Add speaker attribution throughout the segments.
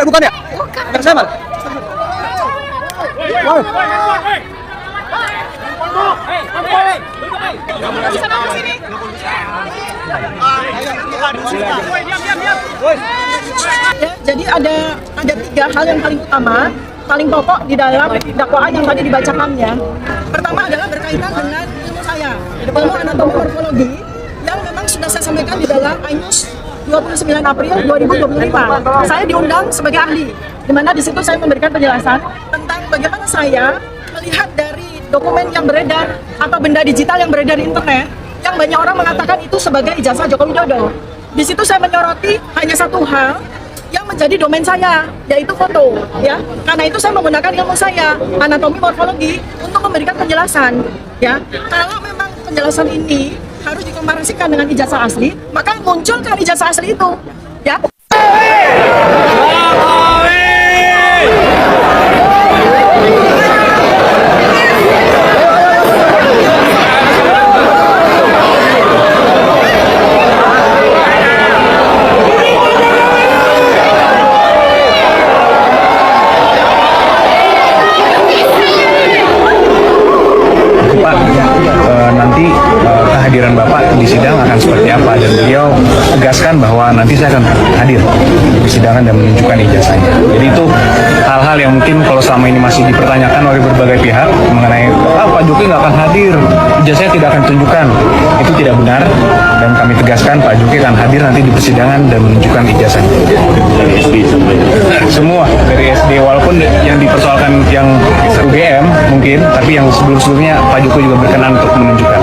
Speaker 1: Bukan ya? Bukan. Saya mal. Wow.
Speaker 2: Ya, jadi ada 3 hal yang paling utama, paling pokok di dalam dakwaan yang tadi dibacakannya. Pertama adalah berkaitan dengan ilmu saya, ilmu anatomi morfologi yang memang sudah saya sampaikan di dalam Ainus 29 April 2025. Saya diundang sebagai ahli, di mana di situ saya memberikan penjelasan tentang bagaimana saya melihat dari dokumen yang beredar atau benda digital yang beredar di internet yang banyak orang mengatakan itu sebagai ijazah Joko Widodo. Di situ saya menyoroti hanya satu hal yang menjadi domain saya, yaitu foto, ya. Karena itu saya menggunakan ilmu saya, anatomi morfologi, untuk memberikan penjelasan, ya. Kalau memang penjelasan ini harus dikomparasikan dengan ijazah asli, maka munculkan ijazah asli itu, ya.
Speaker 3: Nanti kehadiran Bapak di sidang akan seperti apa, dan beliau tegaskan bahwa nanti saya akan hadir di persidangan dan menunjukkan ijazahnya. Jadi itu hal-hal yang mungkin kalau selama ini masih dipertanyakan oleh berbagai pihak mengenai Pak Jokowi nggak akan hadir, ijazahnya tidak akan tunjukkan, itu tidak benar, dan kami tegaskan Pak Jokowi akan hadir nanti di persidangan dan menunjukkan ijazahnya. Semua dari SD, walaupun yang dipersoalkan yang UGM mungkin, tapi yang sebelum-sebelumnya Pak Jokowi juga berkenan untuk menunjukkan.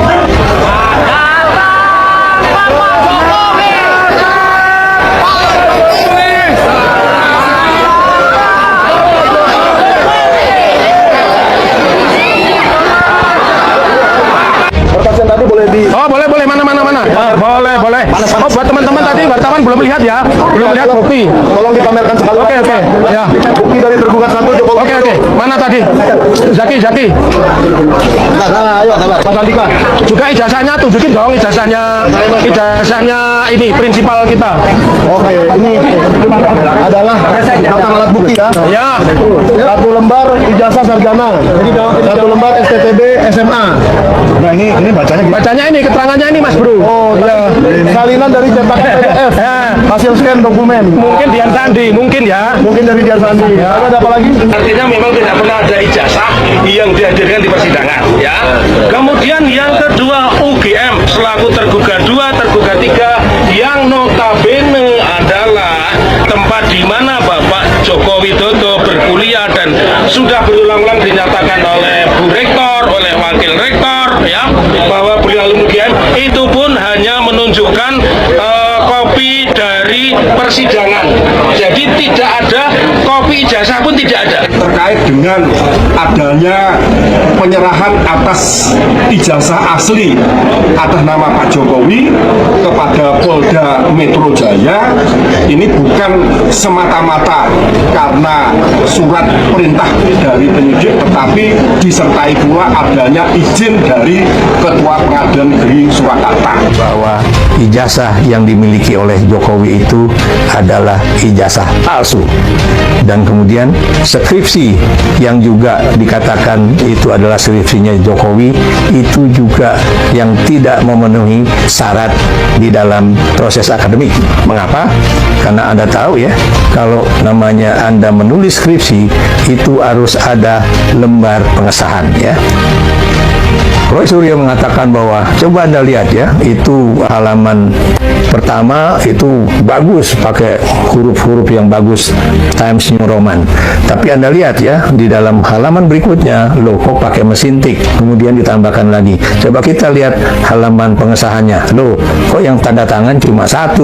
Speaker 1: Pertanyaan tadi boleh di.
Speaker 4: Oh, boleh, mana. Boleh. Oh, buat teman-teman tadi wartawan belum lihat ya, belum lihat bukti.
Speaker 1: Tolong dipamerkan sekali.
Speaker 4: Oke. Ya.
Speaker 1: Bukti dari tergugat 1 Jokowi.
Speaker 4: Oke. Mana tadi? Zaki.
Speaker 1: Ayo, sabar.
Speaker 4: Mas Andika. Juga ijazahnya, tunjukin dong ijazahnya ini prinsipal kita.
Speaker 1: Oke, ini adalah daftar alat bukti ya.
Speaker 4: Ya.
Speaker 1: 1 lembar ijazah sarjana, 1 lembar STTB SMA. Nah ini bacanya gitu.
Speaker 4: Bacanya ini, keterangannya ini Mas Bro.
Speaker 1: Oh iya. Salinan dari cetakan PDF.
Speaker 4: Ya.
Speaker 1: Hasil scan dokumen.
Speaker 4: Mungkin Dian Sandi, mungkin ya.
Speaker 1: Mungkin dari Dian Sandi. Ya. Ada apa lagi?
Speaker 5: Artinya memang tidak pernah ada ijazah yang dihadirkan di persidangan, ya. Kemudian yang kedua, UGM selaku tergugat 2, tergugat 3 yang notabene adalah tempat di mana Bapak Joko Widodo berkuliah dan sudah berulang-ulang dinyatakan oleh Bu Rektor, oleh Wakil Rektor, ya, bahwa beliau alumni UGM, itu pun hanya menunjukkan kopi dari persidangan. Jadi tidak ada kopi ijazah pun tidak ada.
Speaker 6: Terkait dengan adanya penyerahan atas ijazah asli atas nama Pak Jokowi kepada Polda Metro Jaya, ini bukan semata-mata karena surat perintah dari penyidik, tetapi disertai pula adanya izin dari Ketua Pengadilan Negeri Surakarta.
Speaker 7: Bahwa ijazah yang dimiliki oleh Jokowi itu adalah ijazah palsu, dan kemudian skripsi yang juga dikatakan itu adalah skripsinya Jokowi itu juga yang tidak memenuhi syarat di dalam proses akademik. Mengapa? Karena Anda tahu ya, kalau namanya Anda menulis skripsi itu harus ada lembar pengesahan ya. Roy Suryo mengatakan bahwa coba Anda lihat ya, itu halaman pertama itu bagus pakai huruf-huruf yang bagus Times New Roman. Tapi Anda lihat ya, di dalam halaman berikutnya loh kok pakai mesin tik. Kemudian ditambahkan lagi. Coba kita lihat halaman pengesahannya. Loh, kok yang tanda tangan cuma 1.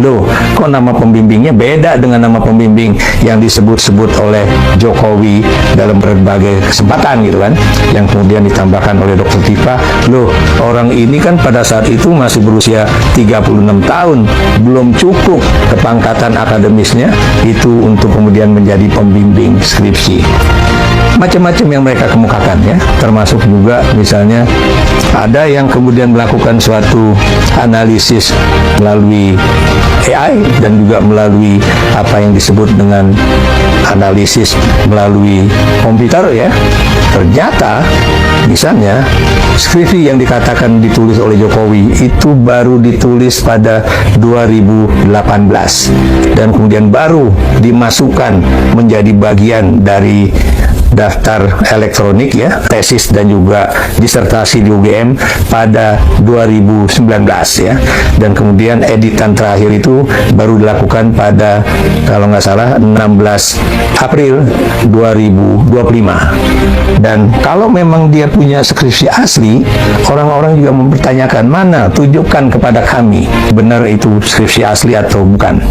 Speaker 7: Loh, kok nama pembimbingnya beda dengan nama pembimbing yang disebut-sebut oleh Jokowi dalam berbagai kesempatan gitu kan. Yang kemudian ditambahkan oleh Dr. Tifa, loh orang ini kan pada saat itu masih berusia 36 tahun, belum cukup kepangkatan akademisnya itu untuk kemudian menjadi pembimbing skripsi. macam-macam yang mereka kemukakan ya, termasuk juga misalnya ada yang kemudian melakukan suatu analisis melalui AI dan juga melalui apa yang disebut dengan analisis melalui komputer ya. Ternyata misalnya skripsi yang dikatakan ditulis oleh Jokowi itu baru ditulis pada 2018 dan kemudian baru dimasukkan menjadi bagian dari daftar elektronik ya, tesis dan juga disertasi di UGM pada 2019 ya, dan kemudian editan terakhir itu baru dilakukan pada kalau nggak salah 16 April 2025. Dan kalau memang dia punya skripsi asli, orang-orang juga mempertanyakan, mana, tunjukkan kepada kami benar itu skripsi asli atau bukan.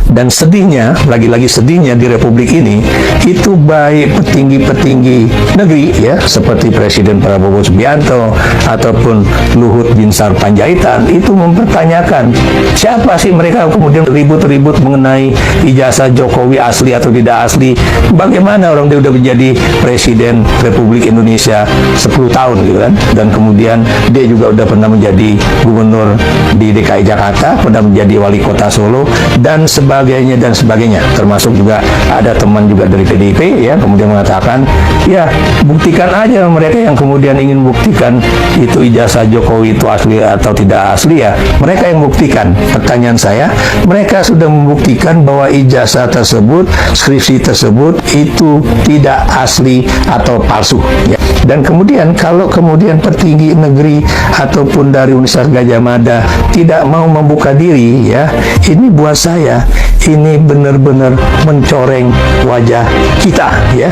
Speaker 7: Dan sedihnya, lagi-lagi sedihnya di Republik ini, itu baik petinggi-petinggi negeri ya, seperti Presiden Prabowo Subianto ataupun Luhut Binsar Panjaitan, itu mempertanyakan siapa sih mereka, kemudian ribut-ribut mengenai ijazah Jokowi asli atau tidak asli. Bagaimana orang dia udah menjadi Presiden Republik Indonesia 10 tahun gitu kan, dan kemudian dia juga udah pernah menjadi gubernur di DKI Jakarta, pernah menjadi wali kota Solo dan sebagainya, termasuk juga ada teman juga dari PDIP ya, kemudian mengatakan ya buktikan aja mereka yang kemudian ingin buktikan itu ijazah Jokowi itu asli atau tidak asli ya, mereka yang buktikan. Pertanyaan saya, mereka sudah membuktikan bahwa ijazah tersebut, skripsi tersebut itu tidak asli atau palsu ya. Dan kemudian kalau kemudian petinggi negeri ataupun dari Universitas Gadjah Mada tidak mau membuka diri ya, ini buat saya ini benar-benar mencoreng wajah kita ya.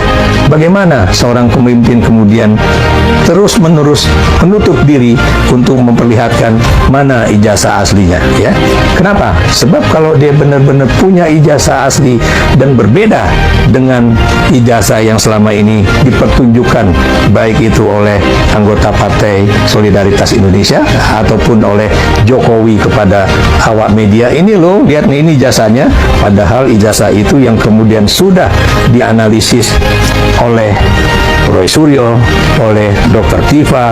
Speaker 7: Bagaimana seorang pemimpin kemudian terus-menerus menutup diri untuk memperlihatkan mana ijazah aslinya ya. Kenapa? Sebab kalau dia benar-benar punya ijazah asli dan berbeda dengan ijazah yang selama ini dipertunjukkan baik itu oleh anggota Partai Solidaritas Indonesia ataupun oleh Jokowi kepada awak media, ini loh, lihat nih, ini ijazahnya. Padahal ijazah itu yang kemudian sudah dianalisis oleh Roy Suryo, oleh Dr. Tifa,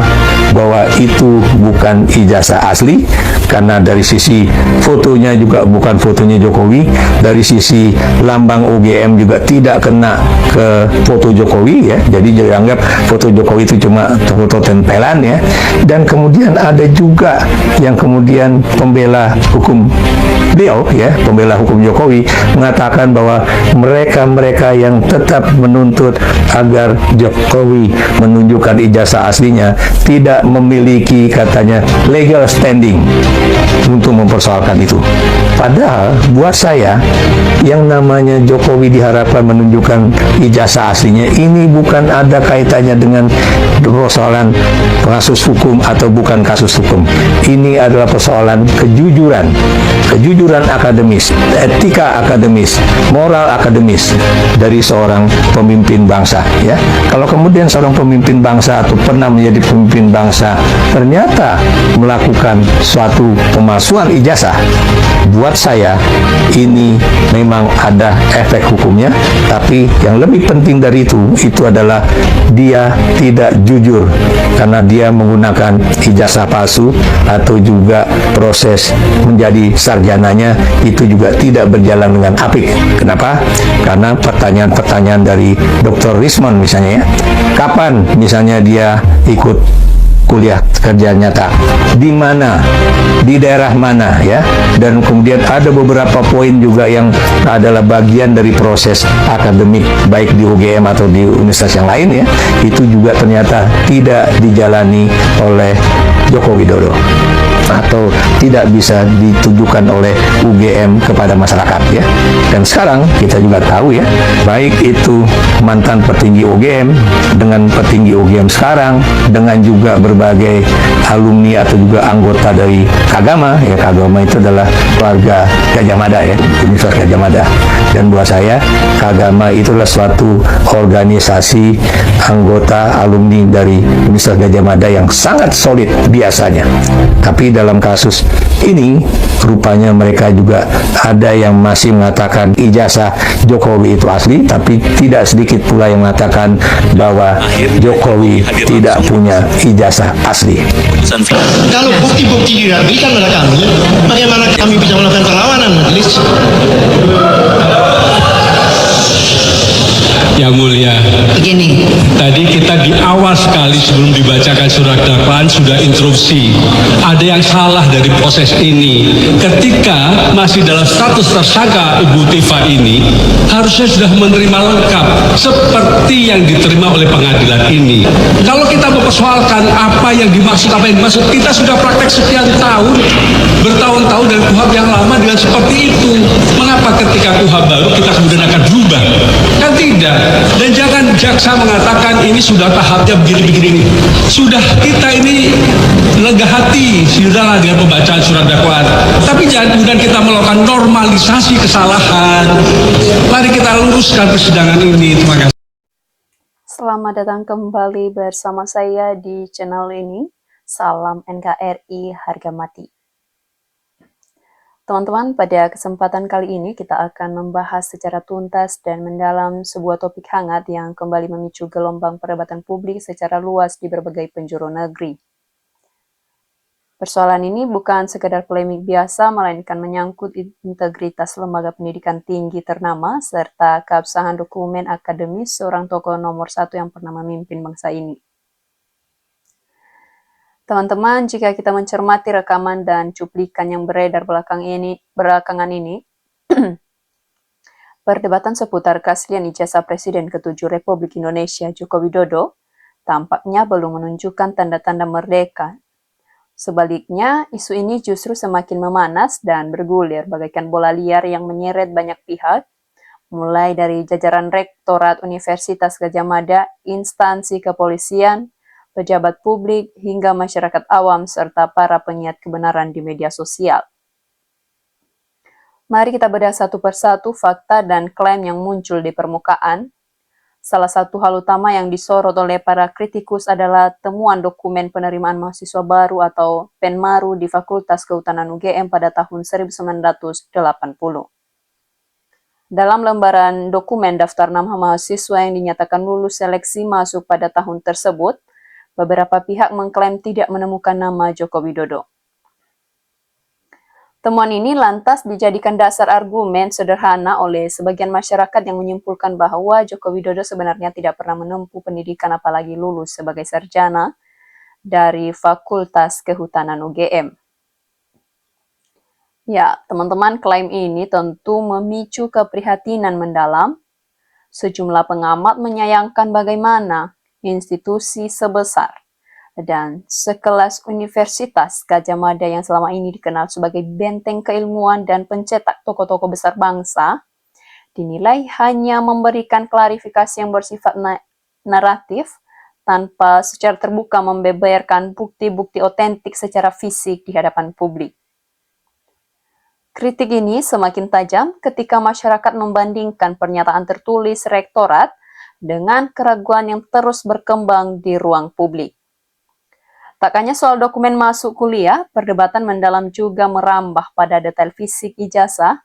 Speaker 7: bahwa itu bukan ijazah asli, karena dari sisi fotonya juga bukan fotonya Jokowi, dari sisi lambang UGM juga tidak kena ke foto Jokowi ya, jadi dianggap foto Jokowi itu cuma foto tempelan ya. Dan kemudian ada juga yang kemudian pembela hukum beliau ya, pembela hukum Jokowi, mengatakan bahwa mereka-mereka yang tetap menuntut agar Jokowi menunjukkan ijazah aslinya tidak memiliki katanya legal standing untuk mempersoalkan itu. Padahal buat saya yang namanya Jokowi diharapkan menunjukkan ijazah aslinya ini bukan ada kaitannya dengan persoalan kasus hukum atau bukan kasus hukum. Ini adalah persoalan kejujuran akademis, etika akademis, moral akademis dari seorang pemimpin bangsa ya. Kalau kemudian seorang pemimpin bangsa atau pernah menjadi pemimpin bangsa ternyata melakukan suatu pemalsuan ijazah, buat saya ini memang ada efek hukumnya. Tapi yang lebih penting dari itu adalah dia tidak jujur karena dia menggunakan ijazah palsu, atau juga proses menjadi sarjananya itu juga tidak berjalan dengan apik. Kenapa? Karena pertanyaan-pertanyaan dari Dr. Rismon misalnya ya, kapan misalnya dia ikut kuliah kerja nyata, di mana, di daerah mana ya, dan kemudian ada beberapa poin juga yang adalah bagian dari proses akademik baik di UGM atau di universitas yang lain ya, itu juga ternyata tidak dijalani oleh Joko Widodo atau tidak bisa ditujukan oleh UGM kepada masyarakat ya. Dan sekarang kita juga tahu ya, baik itu mantan petinggi UGM dengan petinggi UGM sekarang, dengan juga berbagai alumni atau juga anggota dari Kagama ya. Kagama itu adalah keluarga Gadjah Mada ya, Universitas Gadjah Mada. Dan buat saya Kagama itulah suatu organisasi anggota alumni dari Universitas Gadjah Mada yang sangat solid biasanya. Tapi dalam kasus ini, rupanya mereka juga ada yang masih mengatakan ijazah Jokowi itu asli, tapi tidak sedikit pula yang mengatakan bahwa Jokowi tidak punya ijazah asli.
Speaker 8: Kalau bukti-bukti tidak diberikan pada kami, bagaimana kami bisa melakukan perlawanan, majelis?
Speaker 9: Yang mulia,
Speaker 8: Begini,
Speaker 9: tadi kita di awal sekali sebelum dibacakan surat dakwaan sudah interupsi. Ada yang salah dari proses ini. Ketika masih dalam status tersangka Ibu Tifa ini, harusnya sudah menerima lengkap seperti yang diterima oleh pengadilan ini. Kalau kita mempersoalkan apa yang dimaksud, kita sudah praktek sekian tahun, bertahun-tahun dan KUHP yang lama dengan seperti itu. Mengapa ketika KUHP baru kita kemudian akan berubah? Kan tidak. Dan jangan jaksa mengatakan ini sudah tahapnya begini-begini. Sudah kita ini lega hati, sudahlah dengan pembacaan surat dakwaan. Tapi jangan kemudian kita melakukan normalisasi kesalahan. Mari kita luruskan persidangan ini. Terima kasih.
Speaker 10: Selamat datang kembali bersama saya di channel ini. Salam NKRI harga mati. Teman-teman, pada kesempatan kali ini kita akan membahas secara tuntas dan mendalam sebuah topik hangat yang kembali memicu gelombang perdebatan publik secara luas di berbagai penjuru negeri. Persoalan ini bukan sekedar polemik biasa, melainkan menyangkut integritas lembaga pendidikan tinggi ternama serta keabsahan dokumen akademis seorang tokoh nomor 1 yang pernah memimpin bangsa ini. Teman-teman, jika kita mencermati rekaman dan cuplikan yang beredar belakangan ini, perdebatan seputar keaslian ijazah Presiden ke-7 Republik Indonesia Joko Widodo tampaknya belum menunjukkan tanda-tanda merdeka. Sebaliknya, isu ini justru semakin memanas dan bergulir bagaikan bola liar yang menyeret banyak pihak, mulai dari jajaran Rektorat Universitas Gadjah Mada, instansi kepolisian, pejabat publik, hingga masyarakat awam serta para pengiat kebenaran di media sosial. Mari kita bedah satu persatu fakta dan klaim yang muncul di permukaan. Salah satu hal utama yang disorot oleh para kritikus adalah temuan dokumen penerimaan mahasiswa baru atau Penmaru di Fakultas Kehutanan UGM pada tahun 1980. Dalam lembaran dokumen daftar nama mahasiswa yang dinyatakan lulus seleksi masuk pada tahun tersebut, beberapa pihak mengklaim tidak menemukan nama Joko Widodo. Temuan ini lantas dijadikan dasar argumen sederhana oleh sebagian masyarakat yang menyimpulkan bahwa Joko Widodo sebenarnya tidak pernah menempuh pendidikan apalagi lulus sebagai sarjana dari Fakultas Kehutanan UGM. Ya, teman-teman, klaim ini tentu memicu keprihatinan mendalam. Sejumlah pengamat menyayangkan bagaimana institusi sebesar dan sekelas Universitas Gadjah Mada yang selama ini dikenal sebagai benteng keilmuan dan pencetak tokoh-tokoh besar bangsa, dinilai hanya memberikan klarifikasi yang bersifat naratif tanpa secara terbuka membeberkan bukti-bukti otentik secara fisik di hadapan publik. Kritik ini semakin tajam ketika masyarakat membandingkan pernyataan tertulis rektorat dengan keraguan yang terus berkembang di ruang publik. Tak hanya soal dokumen masuk kuliah, perdebatan mendalam juga merambah pada detail fisik ijazah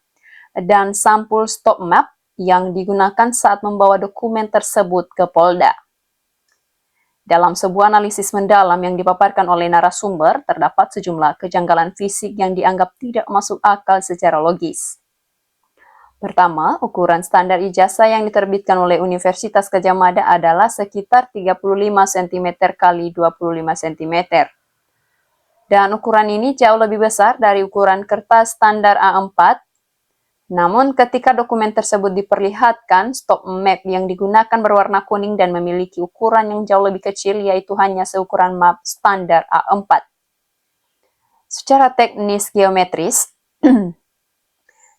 Speaker 10: dan sampul stop map yang digunakan saat membawa dokumen tersebut ke Polda. Dalam sebuah analisis mendalam yang dipaparkan oleh narasumber, terdapat sejumlah kejanggalan fisik yang dianggap tidak masuk akal secara logis. Pertama, ukuran standar ijazah yang diterbitkan oleh Universitas Gadjah Mada adalah sekitar 35 cm x 25 cm. Dan ukuran ini jauh lebih besar dari ukuran kertas standar A4. Namun ketika dokumen tersebut diperlihatkan, stop map yang digunakan berwarna kuning dan memiliki ukuran yang jauh lebih kecil, yaitu hanya seukuran map standar A4. Secara teknis geometris,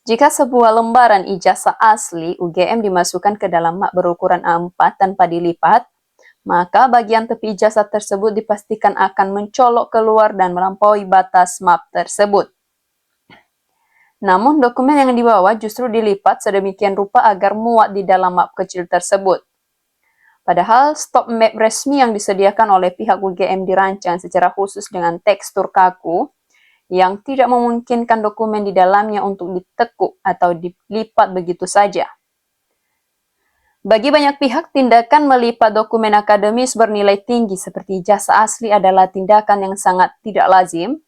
Speaker 10: jika sebuah lembaran ijazah asli UGM dimasukkan ke dalam map berukuran A4 tanpa dilipat, maka bagian tepi ijazah tersebut dipastikan akan mencolok keluar dan melampaui batas map tersebut. Namun dokumen yang dibawa justru dilipat sedemikian rupa agar muat di dalam map kecil tersebut. Padahal stop map resmi yang disediakan oleh pihak UGM dirancang secara khusus dengan tekstur kaku, yang tidak memungkinkan dokumen di dalamnya untuk ditekuk atau dilipat begitu saja. Bagi banyak pihak, tindakan melipat dokumen akademis bernilai tinggi seperti ijazah asli adalah tindakan yang sangat tidak lazim,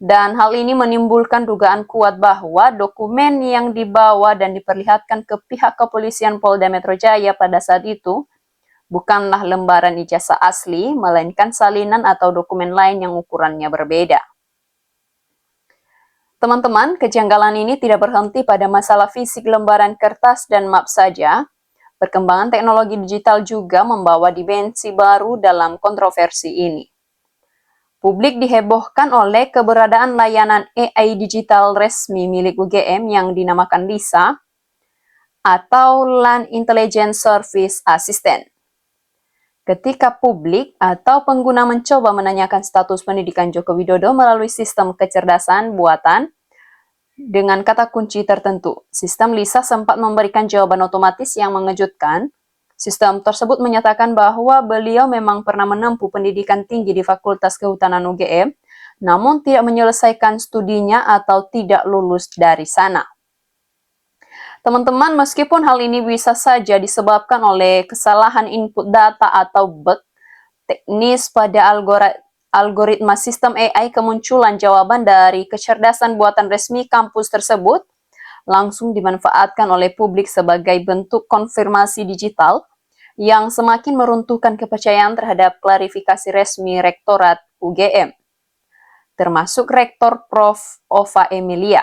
Speaker 10: dan hal ini menimbulkan dugaan kuat bahwa dokumen yang dibawa dan diperlihatkan ke pihak kepolisian Polda Metro Jaya pada saat itu bukanlah lembaran ijazah asli, melainkan salinan atau dokumen lain yang ukurannya berbeda. Teman-teman, kejanggalan ini tidak berhenti pada masalah fisik lembaran kertas dan map saja. Perkembangan teknologi digital juga membawa dimensi baru dalam kontroversi ini. Publik dihebohkan oleh keberadaan layanan AI digital resmi milik UGM yang dinamakan LISA atau Land Intelligence Service Assistant. Ketika publik atau pengguna mencoba menanyakan status pendidikan Joko Widodo melalui sistem kecerdasan buatan dengan kata kunci tertentu, sistem LISA sempat memberikan jawaban otomatis yang mengejutkan. Sistem tersebut menyatakan bahwa beliau memang pernah menempuh pendidikan tinggi di Fakultas Kehutanan UGM, namun tidak menyelesaikan studinya atau tidak lulus dari sana. Teman-teman, meskipun hal ini bisa saja disebabkan oleh kesalahan input data atau bug teknis pada algoritma sistem AI, kemunculan jawaban dari kecerdasan buatan resmi kampus tersebut langsung dimanfaatkan oleh publik sebagai bentuk konfirmasi digital yang semakin meruntuhkan kepercayaan terhadap klarifikasi resmi Rektorat UGM, termasuk Rektor Prof. Ova Emilia.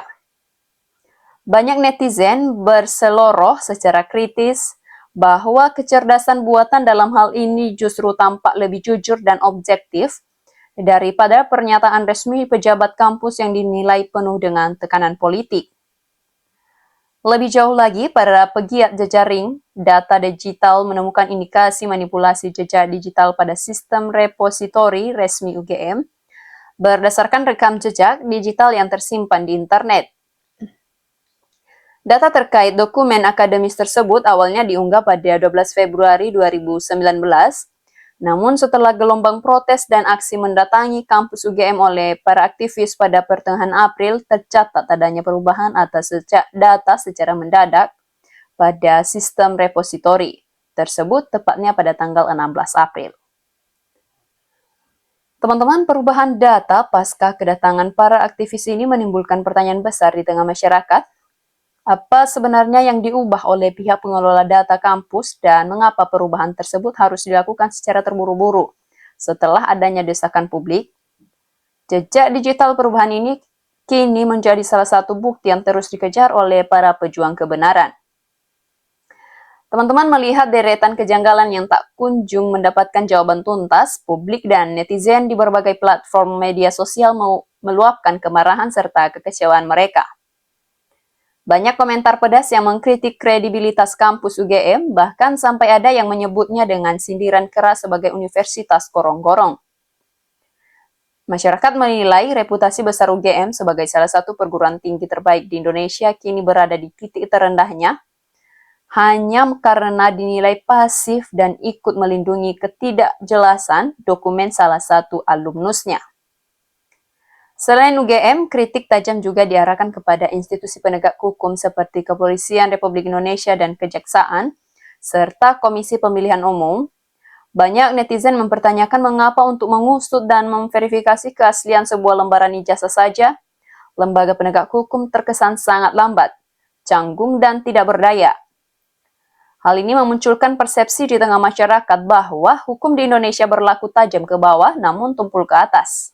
Speaker 10: Banyak netizen berseloroh secara kritis bahwa kecerdasan buatan dalam hal ini justru tampak lebih jujur dan objektif daripada pernyataan resmi pejabat kampus yang dinilai penuh dengan tekanan politik. Lebih jauh lagi, para pegiat jejaring data digital menemukan indikasi manipulasi jejak digital pada sistem repositori resmi UGM berdasarkan rekam jejak digital yang tersimpan di internet. Data terkait dokumen akademis tersebut awalnya diunggah pada 12 Februari 2019, namun setelah gelombang protes dan aksi mendatangi kampus UGM oleh para aktivis pada pertengahan April, tercatat adanya perubahan atas data secara mendadak pada sistem repositori tersebut, tepatnya pada tanggal 16 April. Teman-teman, perubahan data pasca kedatangan para aktivis ini menimbulkan pertanyaan besar di tengah masyarakat. Apa sebenarnya yang diubah oleh pihak pengelola data kampus dan mengapa perubahan tersebut harus dilakukan secara terburu-buru setelah adanya desakan publik? Jejak digital perubahan ini kini menjadi salah satu bukti yang terus dikejar oleh para pejuang kebenaran. Teman-teman, melihat deretan kejanggalan yang tak kunjung mendapatkan jawaban tuntas, publik dan netizen di berbagai platform media sosial meluapkan kemarahan serta kekecewaan mereka. Banyak komentar pedas yang mengkritik kredibilitas kampus UGM, bahkan sampai ada yang menyebutnya dengan sindiran keras sebagai universitas gorong-gorong. Masyarakat menilai reputasi besar UGM sebagai salah satu perguruan tinggi terbaik di Indonesia kini berada di titik terendahnya, hanya karena dinilai pasif dan ikut melindungi ketidakjelasan dokumen salah satu alumnusnya. Selain UGM, kritik tajam juga diarahkan kepada institusi penegak hukum seperti Kepolisian Republik Indonesia dan Kejaksaan, serta Komisi Pemilihan Umum. Banyak netizen mempertanyakan mengapa untuk mengusut dan memverifikasi keaslian sebuah lembaran ijazah saja, lembaga penegak hukum terkesan sangat lambat, canggung, dan tidak berdaya. Hal ini memunculkan persepsi di tengah masyarakat bahwa hukum di Indonesia berlaku tajam ke bawah namun tumpul ke atas.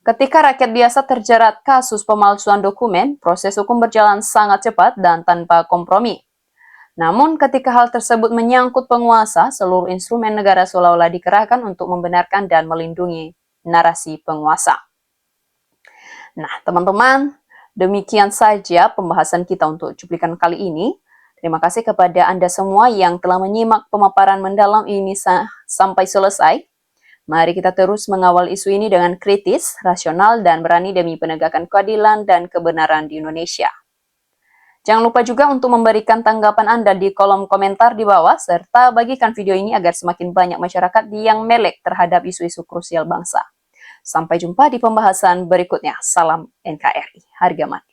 Speaker 10: Ketika rakyat biasa terjerat kasus pemalsuan dokumen, proses hukum berjalan sangat cepat dan tanpa kompromi. Namun ketika hal tersebut menyangkut penguasa, seluruh instrumen negara seolah-olah dikerahkan untuk membenarkan dan melindungi narasi penguasa. Nah, teman-teman, demikian saja pembahasan kita untuk cuplikan kali ini. Terima kasih kepada Anda semua yang telah menyimak pemaparan mendalam ini sampai selesai. Mari kita terus mengawal isu ini dengan kritis, rasional, dan berani demi penegakan keadilan dan kebenaran di Indonesia. Jangan lupa juga untuk memberikan tanggapan Anda di kolom komentar di bawah, serta bagikan video ini agar semakin banyak masyarakat yang melek terhadap isu-isu krusial bangsa. Sampai jumpa di pembahasan berikutnya. Salam NKRI, harga mati.